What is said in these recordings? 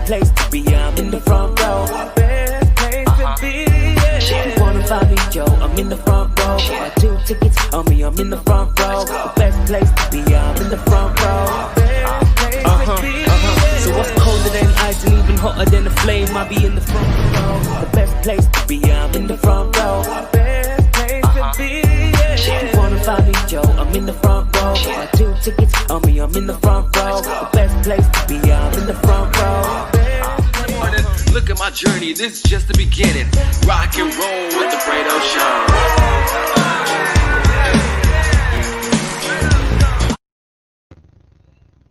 place to be, I'm in the front row. Best place to be, yeah. You wanna find me, yo, I'm in the front row. Got 2 tickets on me, I'm in the front row. The best place to be, I'm in the front row. Best place to be, yeah. So what's colder than ice and even hotter than a flame? I'll be in the front row. The best place to be, I'm in the front row. Best place to be, yeah. You wanna find me, yo, I'm in the front row. Got 2 tickets on me, I'm in the front row. The best place to be, I'm in the front row. Look at my journey, this is just the beginning. Rock and roll with the Fredo Show.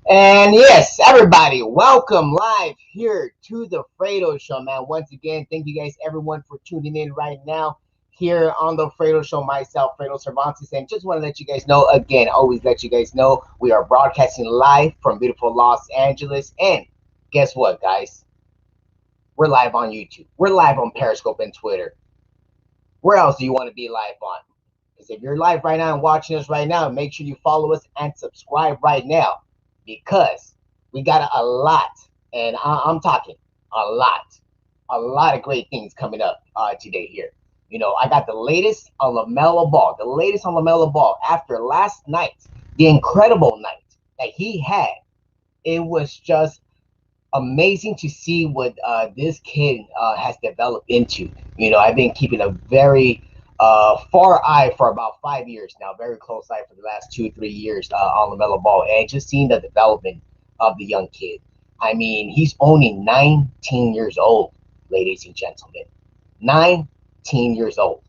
And yes, everybody, welcome live here to the Fredo Show, man. Once again, thank you guys, everyone, for tuning in right now here on the Fredo Show. Myself, Fredo Cervantes, and just want to let you guys know again, always let you guys know, we are broadcasting live from beautiful Los Angeles. And guess what, guys? We're live on YouTube. We're live on Periscope and Twitter. Where else do you want to be live on? Because if you're live right now and watching us right now, make sure you follow us and subscribe right now, because we got a lot, and I'm talking a lot of great things coming up today here. You know, I got the latest on LaMelo Ball. After last night, the incredible night that he had, it was just amazing to see what this kid has developed into. You know, I've been keeping a very far eye for about 5 years now, very close eye for the last 2-3 years on LaMelo Ball, and just seeing the development of the young kid. I mean, he's only 19 years old, ladies and gentlemen. 19 years old.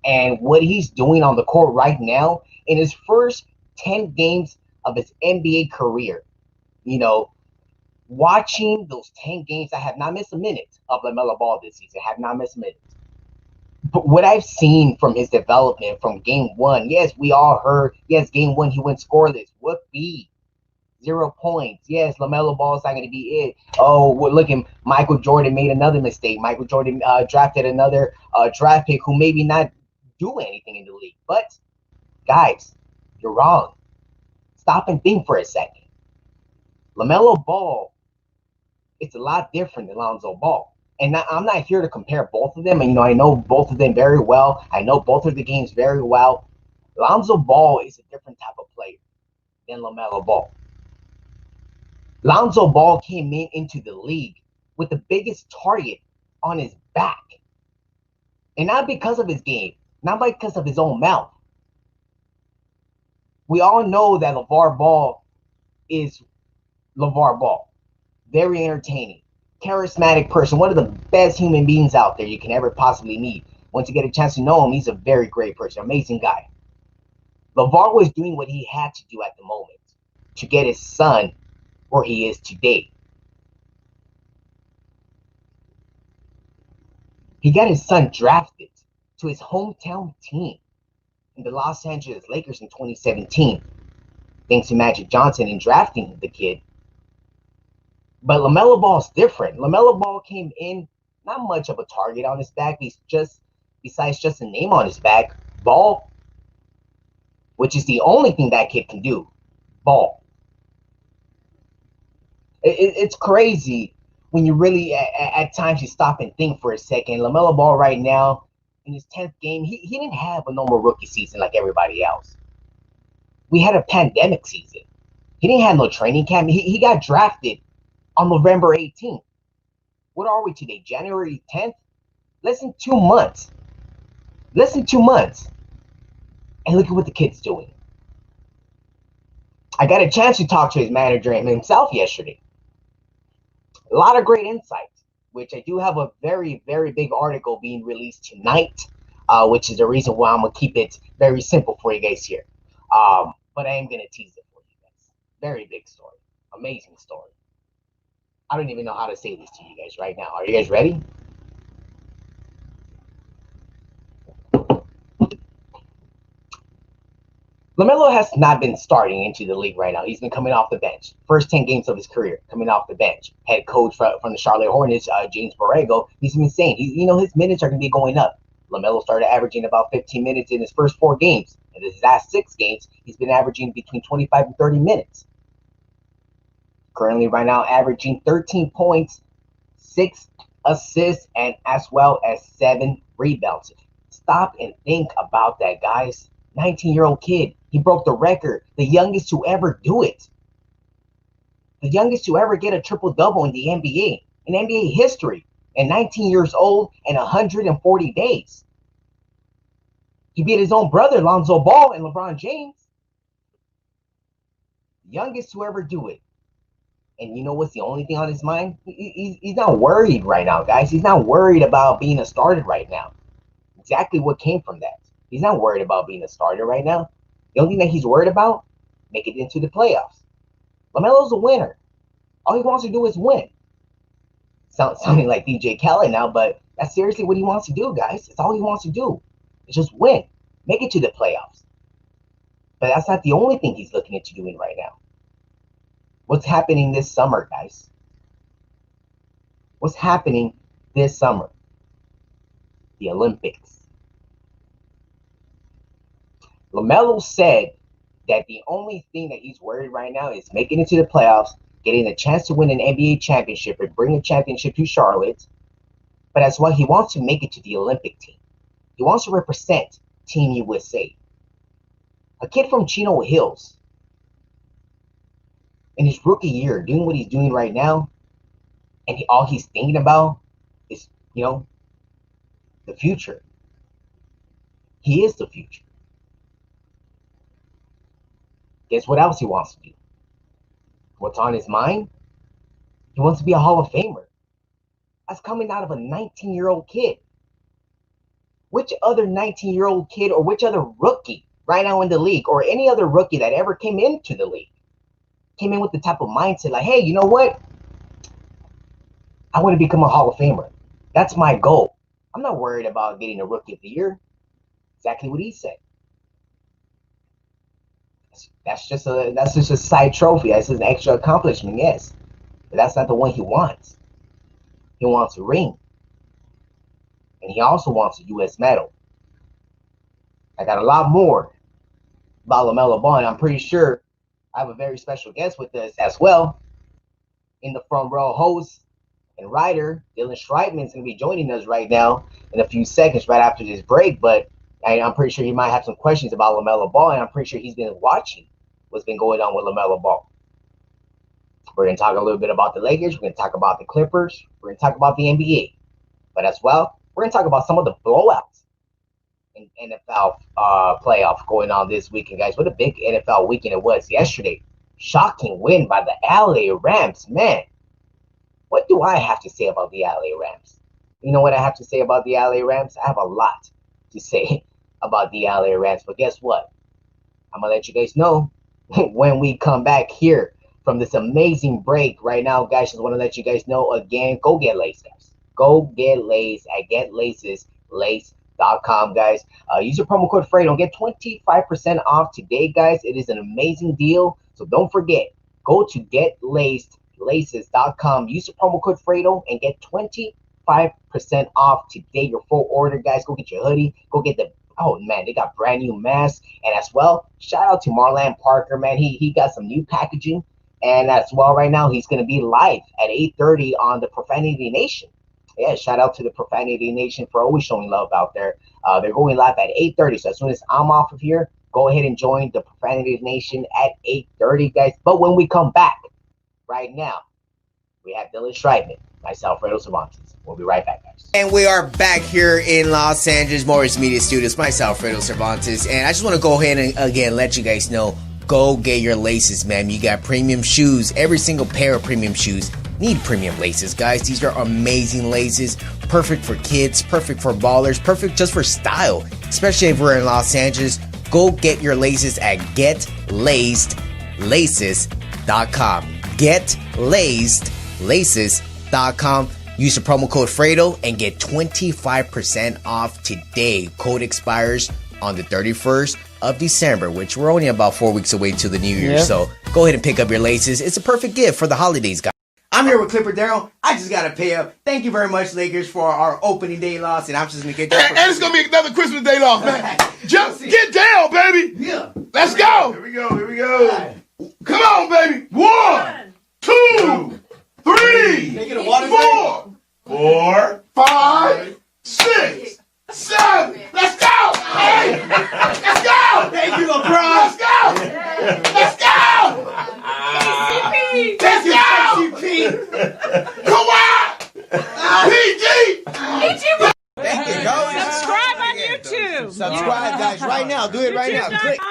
And what he's doing on the court right now in his first 10 games of his NBA career, you know, watching those 10 games, I have not missed a minute of LaMelo Ball this season. I have not missed a minute. But what I've seen from his development from game 1, yes, we all heard, yes, game 1 he went scoreless. Whoopee. 0 points. Yes, LaMelo Ball is not going to be it. Oh, well, look, Michael Jordan made another mistake. Michael Jordan drafted another draft pick who maybe not do anything in the league. But, guys, you're wrong. Stop and think for a second. LaMelo Ball, it's a lot different than Lonzo Ball. And I'm not here to compare both of them. And, you know, I know both of them very well. I know both of the games very well. Lonzo Ball is a different type of player than LaMelo Ball. Lonzo Ball came into the league with the biggest target on his back. And not because of his game, not because of his own mouth. We all know that LeVar Ball is LeVar Ball. Very entertaining, charismatic person, one of the best human beings out there you can ever possibly meet. Once you get a chance to know him, he's a very great person, amazing guy. LeVar was doing what he had to do at the moment to get his son where he is today. He got his son drafted to his hometown team in the Los Angeles Lakers in 2017, thanks to Magic Johnson in drafting the kid. But LaMelo Ball's different. LaMelo Ball came in, not much of a target on his back. He's just, besides just a name on his back, ball, which is the only thing that kid can do, ball. It's crazy when you really, at times, you stop and think for a second. LaMelo Ball right now, in his 10th game, he didn't have a normal rookie season like everybody else. We had a pandemic season. He didn't have no training camp. He got drafted on November 18th. What are we today? January 10th? Less than 2 months. Less than 2 months. And look at what the kid's doing. I got a chance to talk to his manager and himself yesterday. A lot of great insights, which I do have a very, very big article being released tonight, which is the reason why I'm going to keep it very simple for you guys here. But I am going to tease it for you guys. Very big story. Amazing story. I don't even know how to say this to you guys right now. Are you guys ready? LaMelo has not been starting into the league right now. He's been coming off the bench. First 10 games of his career, coming off the bench. Head coach from the Charlotte Hornets, James Borrego, he's been saying, his minutes are going to be going up. LaMelo started averaging about 15 minutes in his first 4 games. In his last 6 games, he's been averaging between 25 and 30 minutes. Currently right now averaging 13 points 6 assists, and as well as 7 rebounds. Stop and think about that, guys. 19-year-old kid. He broke the record. The youngest to ever do it. The youngest to ever get a triple-double in the NBA. In NBA history. And 19 years old and 140 days. He beat his own brother, Lonzo Ball, and LeBron James. Youngest to ever do it. And you know what's the only thing on his mind? He's not worried right now, guys. He's not worried about being a starter right now. Exactly what came from that. He's not worried about being a starter right now. The only thing that he's worried about, make it into the playoffs. LaMelo's a winner. All he wants to do is win. Sounding like DJ Khaled now, but that's seriously what he wants to do, guys. It's all he wants to do. It's just win. Make it to the playoffs. But that's not the only thing he's looking into doing right now. What's happening this summer, guys? What's happening this summer? The Olympics. LaMelo said that the only thing that he's worried right now is making it to the playoffs, getting a chance to win an NBA championship and bring a championship to Charlotte. But that's why he wants to make it to the Olympic team. He wants to represent Team USA. A kid from Chino Hills, in his rookie year, doing what he's doing right now, and all he's thinking about is, the future. He is the future. Guess what else he wants to do? What's on his mind? He wants to be a Hall of Famer. That's coming out of a 19-year-old kid. Which other 19-year-old kid or which other rookie right now in the league or any other rookie that ever came into the league came in with the type of mindset like, hey, you know what? I want to become a Hall of Famer. That's my goal. I'm not worried about getting a Rookie of the Year. Exactly what he said. That's just a side trophy. That's just an extra accomplishment, yes. But that's not the one he wants. He wants a ring. And he also wants a U.S. medal. I got a lot more about LaMelo Ball, and I'm pretty sure I have a very special guest with us as well. In the front row, host and writer, Dylan Schreibman is going to be joining us right now in a few seconds right after this break. But I'm pretty sure he might have some questions about LaMelo Ball, and I'm pretty sure he's been watching what's been going on with LaMelo Ball. We're going to talk a little bit about the Lakers. We're going to talk about the Clippers. We're going to talk about the NBA. But as well, we're going to talk about some of the blowouts in NFL playoff going on this weekend, guys. What a big NFL weekend it was yesterday. Shocking win by the LA Rams. Man, what do I have to say about the LA Rams? You know what I have to say about the LA Rams? I have a lot to say about the LA Rams. But guess what? I'm going to let you guys know when we come back here from this amazing break right now, guys. Just want to let you guys know again, go get Lace, guys. Go get Lace at GetLacesLace.com, guys. Use your promo code Fredo. Get 25% off today, guys. It is an amazing deal. So don't forget, go to GetLacesLaces.com. Use the promo code Fredo and get 25% off today. Your full order, guys. Go get your hoodie. Go get the they got brand new masks. And as well, shout out to Marlon Parker, man. He got some new packaging. And as well, right now, he's going to be live at 8:30 on the Profanity Nation. Yeah, shout out to the Profanity Nation for always showing love out there. They're going live at 8:30. So as soon as I'm off of here, go ahead and join the Profanity Nation at 8:30, guys. But when we come back, right now, we have Dylan Schreibman, myself, Fredo Cervantes. We'll be right back, guys. And we are back here in Los Angeles Morris Media Studios, myself, Fredo Cervantes. And I just want to go ahead and, again, let you guys know, go get your laces, man. You got premium shoes. Every single pair of premium shoes need premium laces, guys. These are amazing laces. Perfect for kids, perfect for ballers, perfect just for style. Especially if we're in Los Angeles. Go get your laces at GetLacedLaces.com. GetLacedLaces.com. Use the promo code Fredo and get 25% off today. Code expires on the 31st of December, which we're only about 4 weeks away to the New Year. Yeah. So go ahead and pick up your laces. It's a perfect gift for the holidays, guys. I'm here with Clipper Darrell. I just got to pay up. Thank you very much, Lakers, for our opening day loss. And I'm just going to get that. And it's going to be another Christmas day loss, man. Just get down, baby. Yeah. Let's go. Here we go. Right. Come on, baby. 1, 2, 3, 4, now. Do it right now.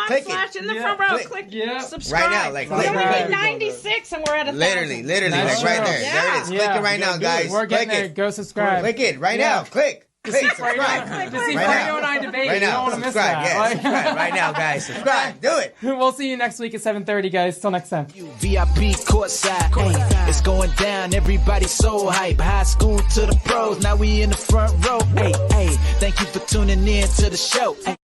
Click it. In the front row. Click subscribe. Right now, like we're click. only at 96 and we're at 1,000. Literally, That's like right true. there. There it is. Click it right now, guys. We're getting Click there. it. Go subscribe. Click it right now. Click. Click. Subscribe. To see Right Fredo now. and I debate. Right You don't now. want to miss Subscribe. that. Yeah, Like- subscribe right now, guys. Subscribe. Do it. We'll see you next week at 7:30, guys. Till next time. VIP courtside, hey, it's going down. Everybody's so hype. High school to the pros, now we in the front row. Hey, hey, thank you for tuning in to the show. Hey.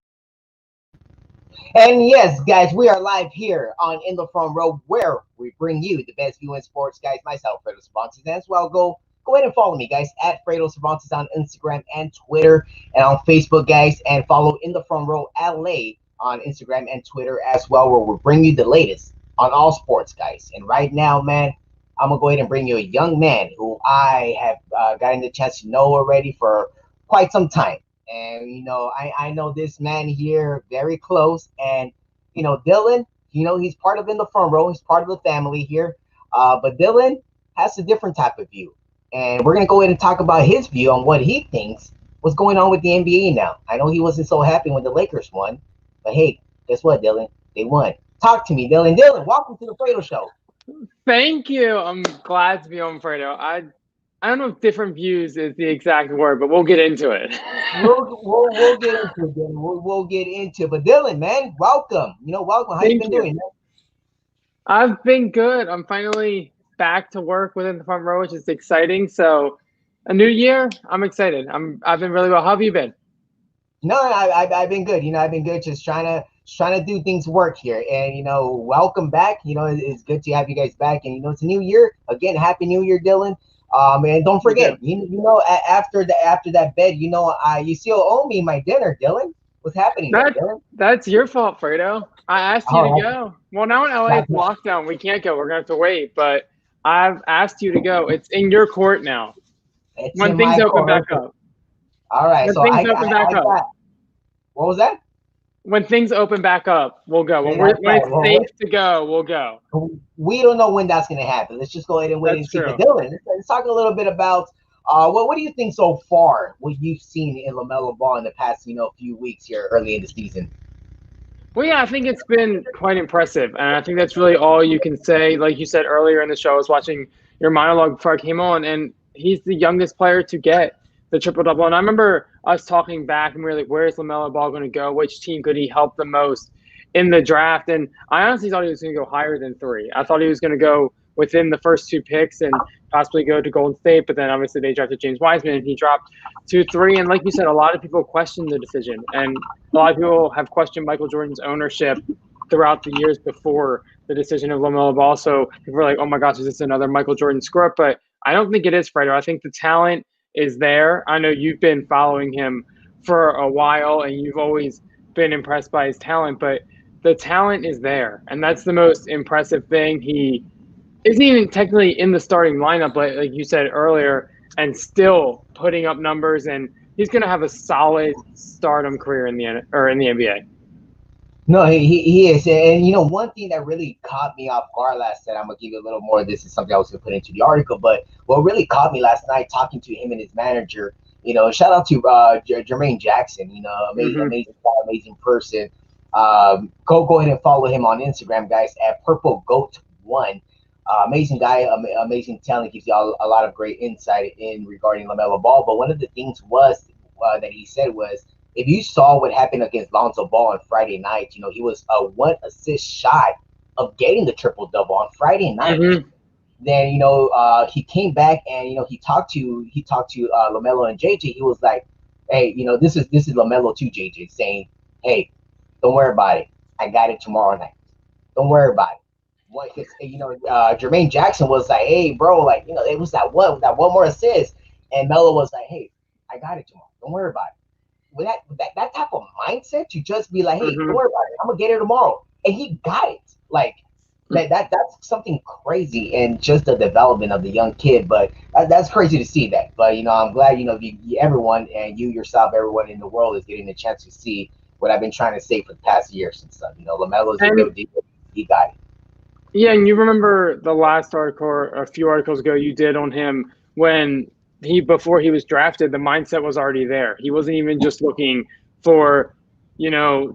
And yes, guys, we are live here on In the Front Row, where we bring you the best view in sports, guys. Myself, Fredo Cervantes, and as well, go ahead and follow me, guys, at Fredo Cervantes on Instagram and Twitter, and on Facebook, guys, and follow In the Front Row LA on Instagram and Twitter as well, where we'll bring you the latest on all sports, guys. And right now, man, I'm gonna go ahead and bring you a young man who I have gotten the chance to know already for quite some time. And, you know, I know this man here very close. And, you know, Dylan, you know, he's part of In the Front Row. He's part of the family here. But Dylan has a different type of view. And we're going to go ahead and talk about his view on what he thinks was going on with the NBA now. I know he wasn't so happy when the Lakers won. But, hey, guess what, Dylan? They won. Talk to me, Dylan. Dylan, welcome to the Fredo Show. Thank you. I'm glad to be on Fredo. I don't know if different views is the exact word, but we'll get into it. We'll get into it, Dylan. We'll get into it. But Dylan, man, welcome. You know, welcome. How you been doing, man? I've been good. I'm finally back to work within the front row, which is exciting. So a new year, I'm excited. I've been really well. How have you been? No, I've been good. You know, I've been good. Just trying to do things work here. And, you know, welcome back. You know, it's good to have you guys back. And, you know, it's a new year. Again, Happy New Year, Dylan. And don't forget, you know, after that bed, you know, you still owe me my dinner, Dylan. What's happening, Dylan? That's your fault, Fredo. I asked you to go. Well, now in LA it's lockdown. We can't go. We're gonna have to wait. But I've asked you to go. It's in your court now. When things open back up. All right. So I got. What was that? When things open back up, we'll go. When it's safe to go, we'll go. We don't know when that's going to happen. Let's just go ahead and wait and see. But Dylan, let's talk a little bit about what do you think so far? What you've seen in LaMelo Ball in the past, you know, few weeks here early in the season. Well, yeah, I think it's been quite impressive, and I think that's really all you can say. Like you said earlier in the show, I was watching your monologue before I came on, and he's the youngest player to get the triple-double. And I remember us talking back, and we were like, where's LaMelo Ball going to go? Which team could he help the most in the draft? And I honestly thought he was going to go higher than 3. I thought he was going to go within the first 2 picks and possibly go to Golden State. But then obviously they drafted James Wiseman, and he dropped to 3. And like you said, a lot of people questioned the decision. And a lot of people have questioned Michael Jordan's ownership throughout the years before the decision of LaMelo Ball. So people were like, oh, my gosh, is this another Michael Jordan screw-up? But I don't think it is, Fredo. I think the talent is there. I know you've been following him for a while and you've always been impressed by his talent, but the talent is there. And that's the most impressive thing. He isn't even technically in the starting lineup, but like you said earlier, and still putting up numbers, and he's going to have a solid stardom career in the NBA. No, he is. And, you know, one thing that really caught me off guard last night, I'm going to give you a little more. This is something I was going to put into the article, but what really caught me last night talking to him and his manager, you know, shout out to Jermaine Jackson, you know, amazing guy, amazing person. Go ahead and follow him on Instagram, guys, at Purple Goat 1. Amazing guy, amazing talent, gives you a lot of great insight in regarding LaMelo Ball. But one of the things that he said was, if you saw what happened against Lonzo Ball on Friday night, you know, he was a 1 assist shy of getting the triple-double on Friday night. Mm-hmm. Then, you know, he came back and, you know, he talked to LaMelo and JJ. He was like, hey, you know, this is LaMelo to JJ saying, hey, don't worry about it. I got it tomorrow night. Don't worry about it. What, you know, Jermaine Jackson was like, hey, bro, like, you know, it was that one more assist. And Melo was like, hey, I got it tomorrow. Don't worry about it. With that type of mindset to just be like, hey, don't worry about it. I'm going to get it tomorrow. And he got it. Like, that's something crazy, and just the development of the young kid. But that's crazy to see that. But, you know, I'm glad, you know, everyone, and you yourself, everyone in the world is getting a chance to see what I've been trying to say for the past years and stuff. You know, LaMelo's a real deal. He got it. Yeah, and you remember the last article, a few articles ago, you did on him when before he was drafted, the mindset was already there. He wasn't even just looking for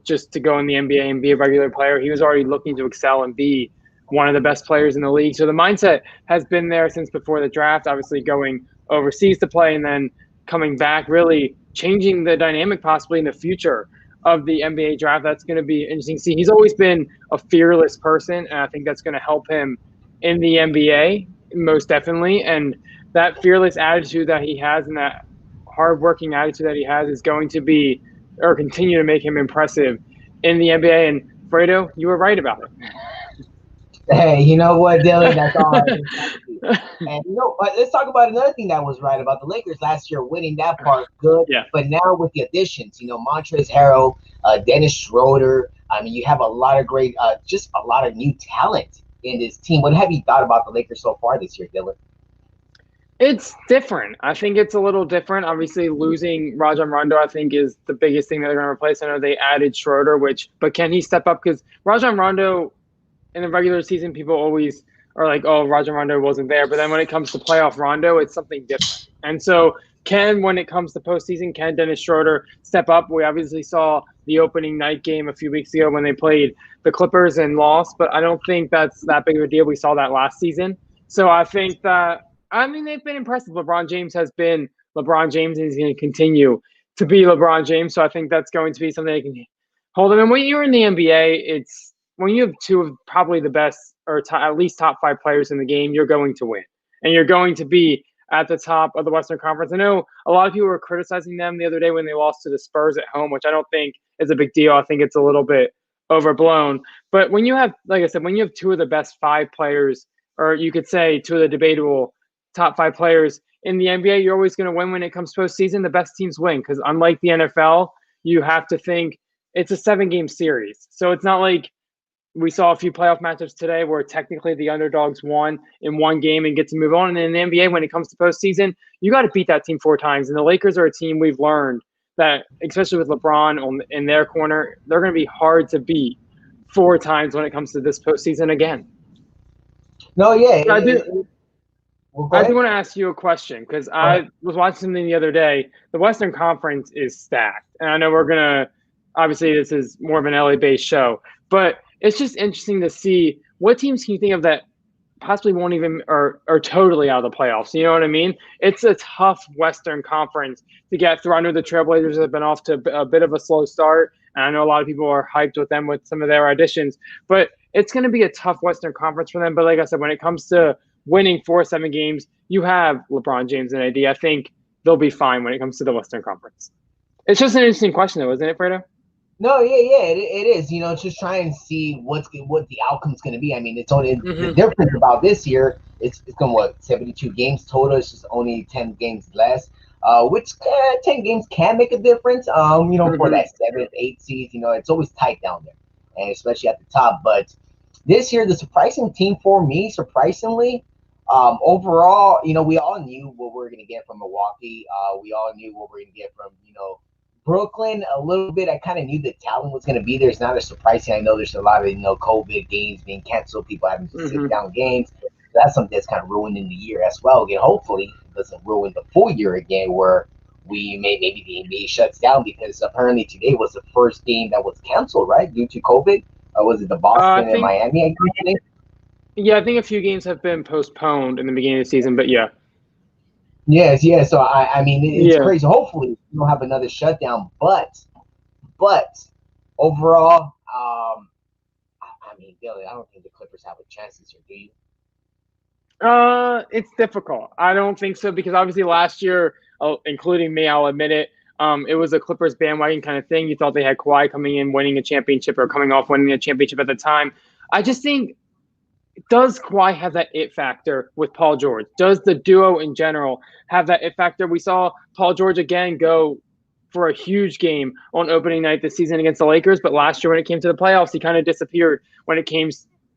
just to go in the NBA and be a regular player. He was already looking to excel and be one of the best players in the league. So the mindset has been there since before the draft, obviously going overseas to play and then coming back, really changing the dynamic possibly in the future of the NBA draft. That's going to be interesting to see. He's always been a fearless person, and I think that's going to help him in the NBA most definitely. And that fearless attitude that he has and that hardworking attitude that he has is going to be or continue to make him impressive in the NBA. And Fredo, you were right about it. Hey, you know what, Dylan? That's all I can say. And let's talk about another thing that was right about the Lakers last year, winning that part, good. Yeah. But now with the additions, Montrezl Harrell, Dennis Schroeder, I mean, you have a lot of great, just a lot of new talent in this team. What have you thought about the Lakers so far this year, Dylan? It's different. I think it's a little different. Obviously, losing Rajon Rondo, I think, is the biggest thing that they're going to replace. I know they added Schroeder, but can he step up? Because Rajon Rondo, in the regular season, people always are like, oh, Rajon Rondo wasn't there. But then when it comes to playoff Rondo, it's something different. And so when it comes to postseason, can Dennis Schroeder step up? We obviously saw the opening night game a few weeks ago when they played the Clippers and lost, but I don't think that's that big of a deal. We saw that last season. So I think that, they've been impressive. LeBron James has been LeBron James, and he's going to continue to be LeBron James. So I think that's going to be something they can hold him. And when you're in the NBA, it's when you have two of probably the best or at least top 5 players in the game, you're going to win. And you're going to be at the top of the Western Conference. I know a lot of people were criticizing them the other day when they lost to the Spurs at home, which I don't think is a big deal. I think it's a little bit overblown. But when you have, like I said, when you have 2 of the best 5 players, or you could say 2 of the debatable top 5 players in the NBA, you're always going to win when it comes to postseason. The best teams win because unlike the NFL, you have to think it's a 7-game series. So it's not like we saw a few playoff matchups today where technically the underdogs won in one game and get to move on. And in the NBA, when it comes to postseason, you got to beat that team 4 times. And the Lakers are a team we've learned that, especially with LeBron in their corner, they're going to be hard to beat 4 times when it comes to this postseason again. No, yeah. I do want to ask you a question because I was watching something the other day. The Western Conference is stacked. And I know we're going to – obviously this is more of an LA-based show. But it's just interesting to see what teams can you think of that possibly won't even are totally out of the playoffs. You know what I mean? It's a tough Western Conference to get through. I know the Trailblazers have been off to a bit of a slow start. And I know a lot of people are hyped with them with some of their additions. But it's going to be a tough Western Conference for them. But like I said, when it comes to winning 4-7 games, you have LeBron James and AD. I think they'll be fine when it comes to the Western Conference. It's just an interesting question, though, isn't it, Fredo? No, it is. Just try and see what the outcome's going to be. I mean, it's only the difference about this year. It's going 72 games total. It's just only 10 games less, which 10 games can make a difference. For that 7th, 8th seed. It's always tight down there, and especially at the top. But this year, the surprising team for me, surprisingly, overall, we all knew what we were going to get from Milwaukee. We all knew what we were going to get from Brooklyn a little bit. I kind of knew the talent was going to be there. It's not as surprising. I know there's a lot of COVID games being canceled, people having to sit down games. That's something that's kind of ruining the year as well. Again, hopefully it doesn't ruin the full year again, where maybe the NBA shuts down, because apparently today was the first game that was canceled, right, due to COVID. Or was it the Boston and Miami? I think. Yeah, I think a few games have been postponed in the beginning of the season, but yeah. Yes. So I mean, it's crazy. Hopefully, we don't have another shutdown. But overall, I mean, Billy, I don't think the Clippers have a chance this year. Do you? It's difficult. I don't think so, because obviously last year, including me, I'll admit it, it was a Clippers bandwagon kind of thing. You thought they had Kawhi coming in, winning a championship, or coming off winning a championship at the time. I just think, does Kawhi have that it factor with Paul George? Does the duo in general have that it factor? We saw Paul George again go for a huge game on opening night this season against the Lakers, but last year when it came to the playoffs, he kind of disappeared when it came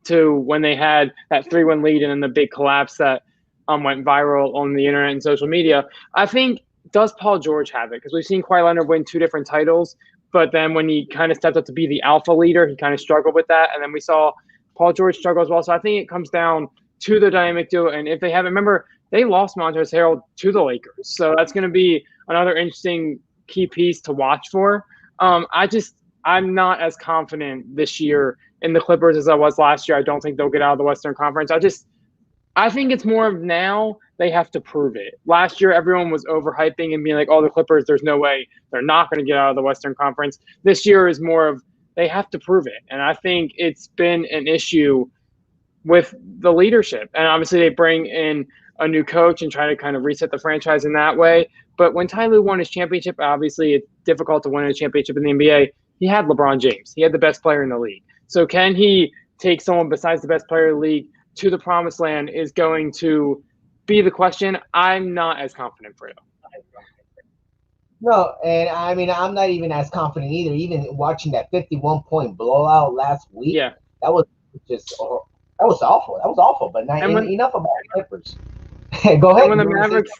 to when they had that 3-1 lead and then the big collapse that went viral on the internet and social media. I think, does Paul George have it? Because we've seen Kawhi Leonard win 2 different titles, but then when he kind of stepped up to be the alpha leader, he kind of struggled with that. And then we saw Paul George struggle as well. So I think it comes down to the dynamic duo. And if they haven't, remember, they lost Montrezl Harrell to the Lakers. So that's going to be another interesting key piece to watch for. I I'm not as confident this year in the Clippers as I was last year. I don't think they'll get out of the Western Conference. I think it's more of now they have to prove it. Last year, everyone was overhyping and being like, oh, the Clippers, there's no way they're not going to get out of the Western Conference. This year is more of they have to prove it. And I think it's been an issue with the leadership. And obviously they bring in a new coach and try to kind of reset the franchise in that way. But when Ty Lue won his championship, obviously it's difficult to win a championship in the NBA. He had LeBron James. He had the best player in the league. So can he take someone besides the best player in the league to the promised land is going to be the question. I'm not as confident for it. No, and I mean, I'm not even as confident either. Even watching that 51-point blowout last week, Yeah, that was that was awful. That was awful. But not enough about the Clippers. Go ahead. When the Mavericks,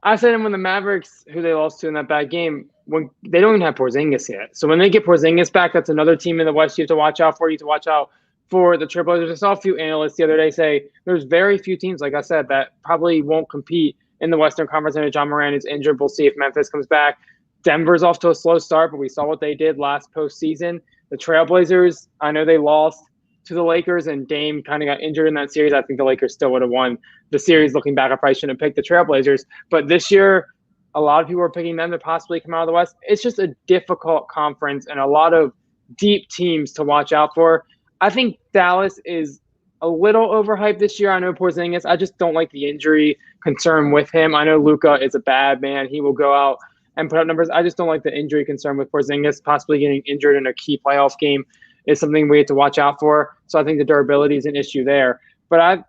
when the Mavericks, who they lost to in that bad game, when they don't even have Porzingis yet. So when they get Porzingis back, that's another team in the West you have to watch out for. You have to watch out for the Trailblazers. I saw a few analysts the other day say there's very few teams, like I said, that probably won't compete in the Western Conference. I know John Moran is injured. We'll see if Memphis comes back. Denver's off to a slow start, but we saw what they did last postseason. The Trailblazers, I know they lost to the Lakers, and Dame kind of got injured in that series. I think the Lakers still would have won the series. Looking back, I probably shouldn't have picked the Trailblazers. But this year, a lot of people are picking them to possibly come out of the West. It's just a difficult conference and a lot of deep teams to watch out for. I think Dallas is a little overhyped this year. I know Porzingis. I just don't like the injury concern with him. I know Luka is a bad man. He will go out and put up numbers. I just don't like the injury concern with Porzingis. Possibly getting injured in a key playoff game is something we have to watch out for. So I think the durability is an issue there. But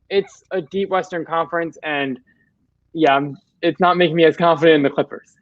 it's a deep Western Conference, and it's not making me as confident in the Clippers.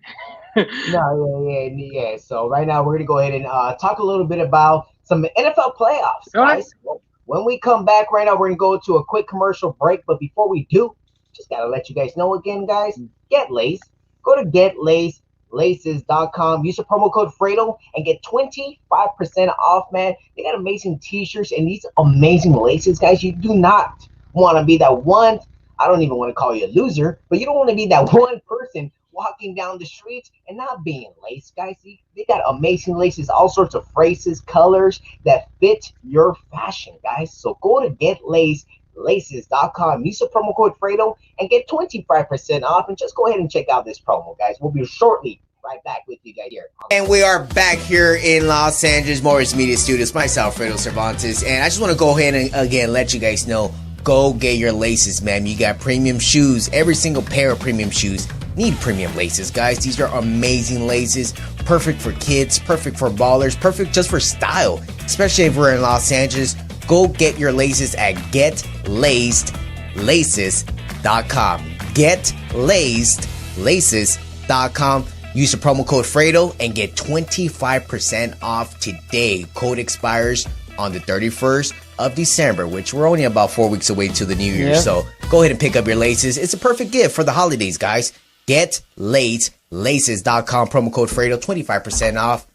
Yeah. So right now we're gonna go ahead and talk a little bit about some NFL playoffs, guys. Right. When we come back right now, we're gonna go to a quick commercial break. But before we do, just gotta let you guys know again, guys, Get Lace. Go to getlaces.com. Use the promo code Fredo and get 25% off, man. They got amazing t-shirts and these amazing laces, guys. You do not want to be that one. I don't even want to call you a loser, but you don't want to be that one person walking down the streets and not being laced, guys. They got amazing laces, all sorts of phrases, colors that fit your fashion, guys. So go to getlaces.com. Use the promo code Fredo and get 25% off. And just go ahead and check out this promo, guys. We'll be shortly right back with you guys here. And we are back here in Los Angeles, Morris Media Studios. Myself, Fredo Cervantes. And I just want to go ahead and, again, let you guys know, go get your laces, man. You got premium shoes. Every single pair of premium shoes need premium laces, guys. These are amazing laces. Perfect for kids. Perfect for ballers. Perfect just for style. Especially if we're in Los Angeles. Go get your laces at GetLacedLaces.com. GetLacedLaces.com. Use the promo code Fredo and get 25% off today. Code expires on the 31st of December, which we're only about 4 weeks away to the new year. Yeah. So go ahead and pick up your laces. It's a perfect gift for the holidays, guys. GetLacedLaces.com. Promo code Fredo, 25% off.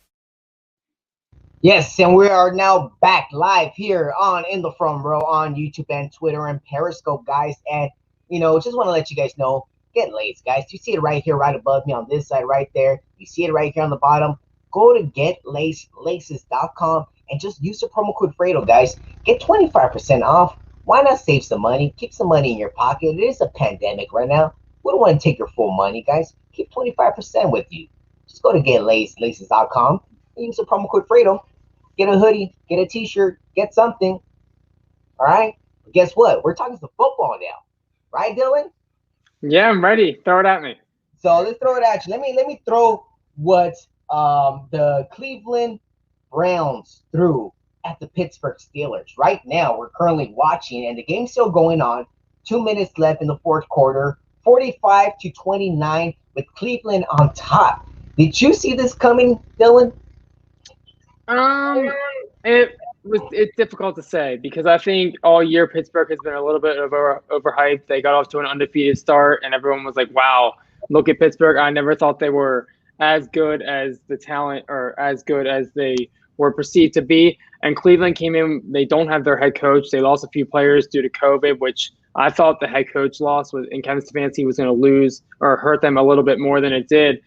Yes, and we are now back live here on In the Front Row on YouTube and Twitter and Periscope, guys. And, just want to let you guys know, get laced, guys. You see it right here, right above me on this side, right there. You see it right here on the bottom. Go to GetLacedLaces.com and just use the promo code Fredo, guys. Get 25% off. Why not save some money? Keep some money in your pocket. It is a pandemic right now. We don't want to take your full money, guys. Keep 25% with you. Just go to GetLacedLaces.com and use the promo code Fredo. Get a hoodie, get a t-shirt, get something. All right? But guess what? We're talking some football now. Right, Dylan? Yeah, I'm ready. Throw it at me. So let's throw it at you. Let me throw what the Cleveland Browns threw at the Pittsburgh Steelers. Right now, we're currently watching, and the game's still going on. 2 minutes left in the fourth quarter. 45-29 with Cleveland on top. Did you see this coming, Dylan? It's difficult to say because I think all year Pittsburgh has been a little bit overhyped. They got off to an undefeated start, and everyone was like, "Wow, look at Pittsburgh." I never thought they were as good as the talent or as good as they were perceived to be. And Cleveland came in. They don't have their head coach. They lost a few players due to COVID, which I thought the head coach loss was in Kevin Stefanski was going to lose or hurt them a little bit more than it did.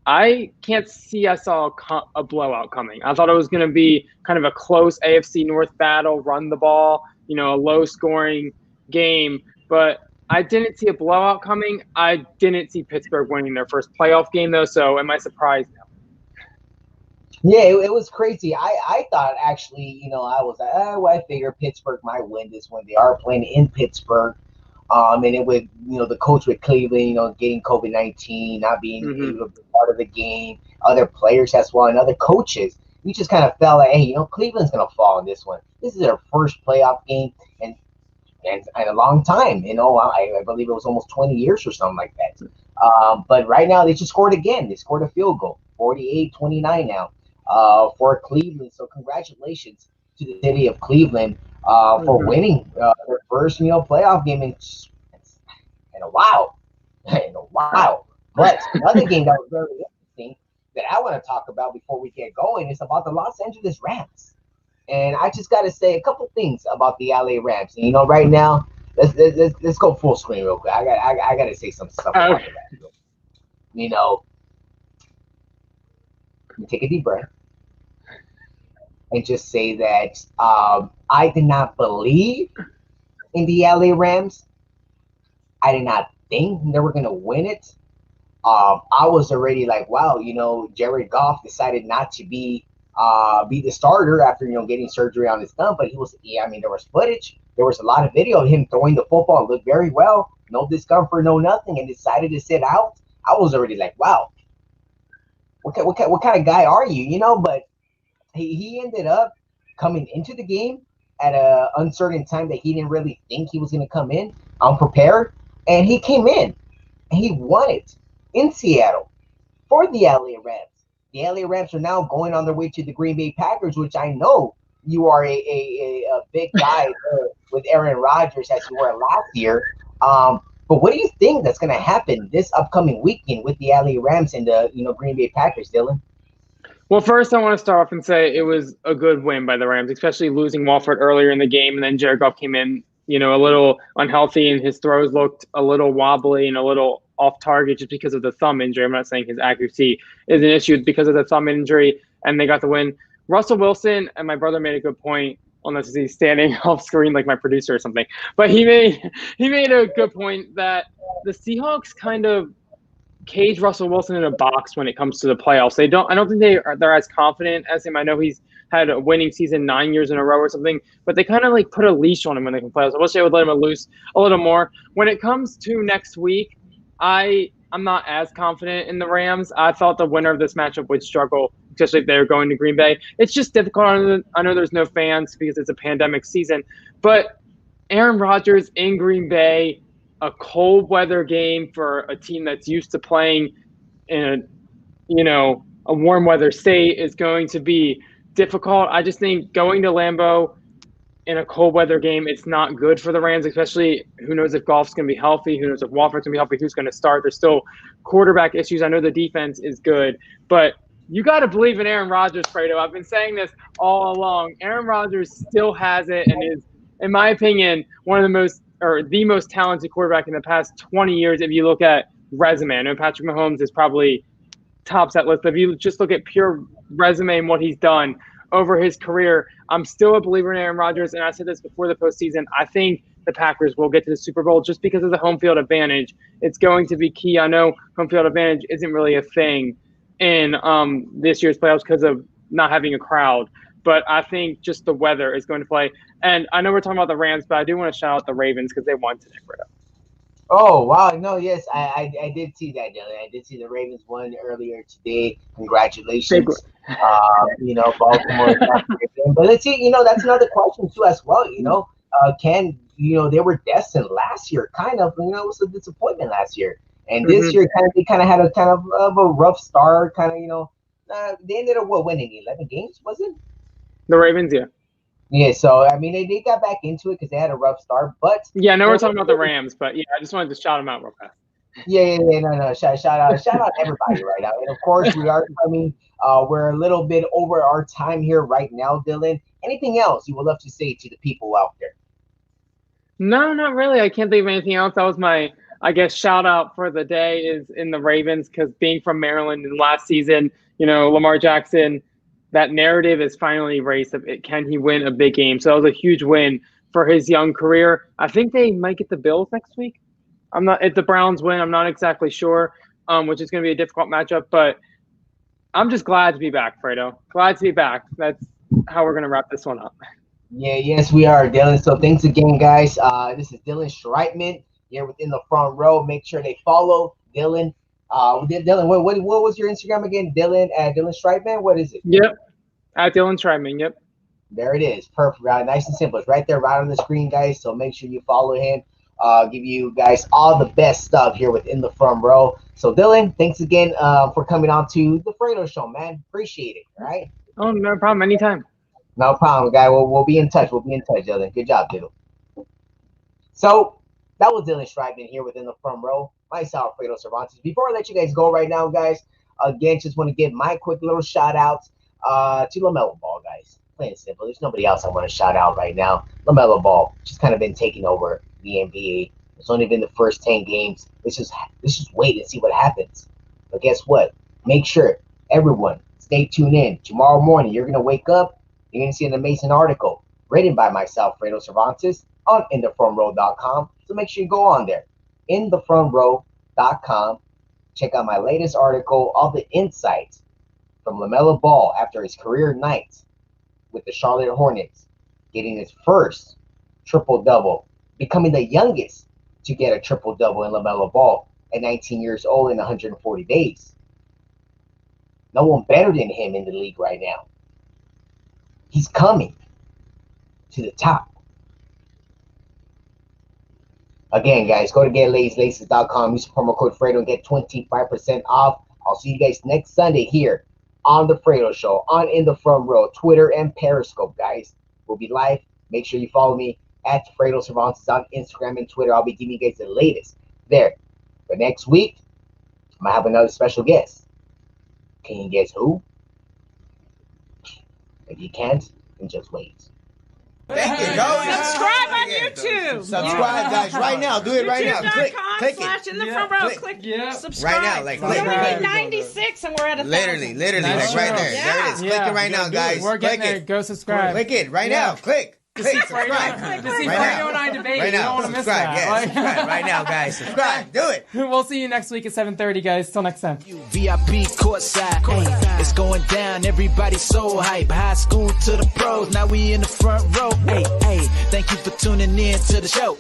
I can't see I saw a blowout coming. I thought it was going to be kind of a close AFC North battle, run the ball, a low-scoring game. But I didn't see a blowout coming. I didn't see Pittsburgh winning their first playoff game, though, so am I surprised now? Yeah, it was crazy. I thought actually, I was like, well, I figure Pittsburgh might win this one. They are playing in Pittsburgh. And it would, the coach with Cleveland, getting COVID-19, not being able to be part of the game, other players as well, and other coaches. We just kind of felt like, hey, Cleveland's going to fall in this one. This is their first playoff game and a long time. I believe it was almost 20 years or something like that. But right now, they just scored again. They scored a field goal, 48-29 now for Cleveland. So congratulations to the city of Cleveland for winning their first playoff game in a while. But another game that was very interesting that I want to talk about before we get going is about the Los Angeles Rams. And I just got to say a couple things about the LA Rams. And, right now, let's go full screen real quick. I got to say some stuff about that. Take a deep breath and just say that I did not believe in the LA Rams. I did not think they were going to win it. I was already like, wow, Jared Goff decided not to be the starter after, getting surgery on his thumb. But there was footage. There was a lot of video of him throwing the football. It looked very well. No discomfort, no nothing, and decided to sit out. I was already like, wow, what kind of guy are you? But he ended up coming into the game at an uncertain time that he didn't really think he was going to come in unprepared. And he came in and he won it in Seattle for the LA Rams. The LA Rams are now going on their way to the Green Bay Packers, which I know you are a big guy with Aaron Rodgers as you were last year. But what do you think that's going to happen this upcoming weekend with the LA Rams and the Green Bay Packers, Dylan? Well, first I want to start off and say it was a good win by the Rams, especially losing Walford earlier in the game, and then Jared Goff came in, a little unhealthy, and his throws looked a little wobbly and a little off target just because of the thumb injury. I'm not saying his accuracy is an issue because of the thumb injury, and they got the win. Russell Wilson, and my brother made a good point, unless he's standing off screen like my producer or something, but he made a good point that the Seahawks kind of cage Russell Wilson in a box when it comes to the playoffs. I don't think they're as confident as him. I know he's had a winning season 9 years in a row or something, but they kind of like put a leash on him when they can play. I wish they would let him loose a little more. When it comes to next week, I'm not as confident in the Rams. I thought the winner of this matchup would struggle, especially if they're going to Green Bay. It's just difficult. I know there's no fans because it's a pandemic season, but Aaron Rodgers in Green Bay, a cold weather game for a team that's used to playing in a warm weather state is going to be difficult. I just think going to Lambeau in a cold weather game, it's not good for the Rams, especially who knows if Goff's going to be healthy, who knows if Walford's going to be healthy, who's going to start. There's still quarterback issues. I know the defense is good, but you got to believe in Aaron Rodgers, Fredo. I've been saying this all along. Aaron Rodgers still has it and is, in my opinion, the most talented quarterback in the past 20 years. If you look at resume, I know Patrick Mahomes is probably tops that list, but if you just look at pure resume and what he's done over his career, I'm still a believer in Aaron Rodgers, and I said this before the postseason. I think the Packers will get to the Super Bowl just because of the home field advantage. It's going to be key. I know home field advantage isn't really a thing in this year's playoffs because of not having a crowd, but I think just the weather is going to play. And I know we're talking about the Rams, but I do want to shout out the Ravens because they won today, Fredo. Oh, wow. No, yes, I did see that, Dylan. I did see the Ravens won earlier today. Congratulations. Baltimore. But let's see, that's another question, too, as well. They were destined last year, kind of, it was a disappointment last year. And this year, they kind of had a kind of a rough start, they ended up, winning 11 games, was it? The Ravens, yeah. Yeah, so, they got back into it because they had a rough start, but... Yeah, I know we're talking about the Rams, but, yeah, I just wanted to shout them out real fast. Yeah, no, shout out everybody right now. And, of course, we are coming, we're a little bit over our time here right now, Dylan. Anything else you would love to say to the people out there? No, not really. I can't think of anything else. That was my I guess, shout out for the day is in the Ravens, because being from Maryland in last season, Lamar Jackson, that narrative is finally erased. Can he win a big game? So that was a huge win for his young career. I think they might get the Bills next week. If the Browns win, I'm not exactly sure, which is going to be a difficult matchup, but I'm just glad to be back, Fredo. Glad to be back. That's how we're going to wrap this one up. Yeah, yes, we are, Dylan. So thanks again, guys. This is Dylan Schreibman here within the front row. Make sure they follow Dylan. Dylan, what was your Instagram again? Dylan Schreibman? What is it? Yep, at Dylan Schreibman, yep. There it is. Perfect. Nice and simple. It's right there, right on the screen, guys. So make sure you follow him. Give you guys all the best stuff here within the front row. So Dylan, thanks again for coming on to the Fredo Show, man. Appreciate it. All right. Oh, no problem. Anytime. No problem, guy. We'll be in touch. We'll be in touch, Dylan. Good job, Dylan. So that was Dylan Schreibman here within the front row. Myself, Fredo Cervantes. Before I let you guys go right now, guys, again, just want to give my quick little shout outs to LaMelo Ball, guys. Plain and simple. There's nobody else I want to shout out right now. LaMelo Ball just kind of been taking over the NBA. It's only been the first 10 games. Let's just wait and see what happens. But guess what? Make sure everyone stay tuned in. Tomorrow morning, you're going to wake up. You're going to see an amazing article written by myself, Fredo Cervantes, on inthefrontrow.com. So make sure you go on there, inthefrontrow.com. Check out my latest article, all the insights from LaMelo Ball after his career night with the Charlotte Hornets, getting his first triple-double, becoming the youngest to get a triple-double in LaMelo Ball at 19 years old in 140 days. No one better than him in the league right now. He's coming to the top. Again, guys, go to getlaces.com. Use promo code Fredo and get 25% off. I'll see you guys next Sunday here on The Fredo Show, on In the Front Row, Twitter and Periscope, guys. We'll be live. Make sure you follow me at Fredo Cervantes on Instagram and Twitter. I'll be giving you guys the latest there. But next week, I might have another special guest. Can you guess who? If you can't, then just wait. Thank you, go. Subscribe on YouTube. Subscribe, guys, right now. Do it right now. Click YouTube.com/in it. the front row. Click. Click subscribe. Right now, like, we're click. only at 96 and we're at 1,000. Literally, That's like right true. there. There it is. Click it right now, guys. We're getting Click there. it. Go subscribe. Click it right now. Click. Click. Subscribe. To see Right Fredo now. and I debate. Right You don't now. want to miss Subscribe. that. Yeah, subscribe right now, guys. Subscribe. Do it. We'll see you next week at 7:30, guys. Till next time. VIP courtside, it's going down. Everybody so hype. High school to the pros, now we in the front row. Hey, thank you for tuning in to the show.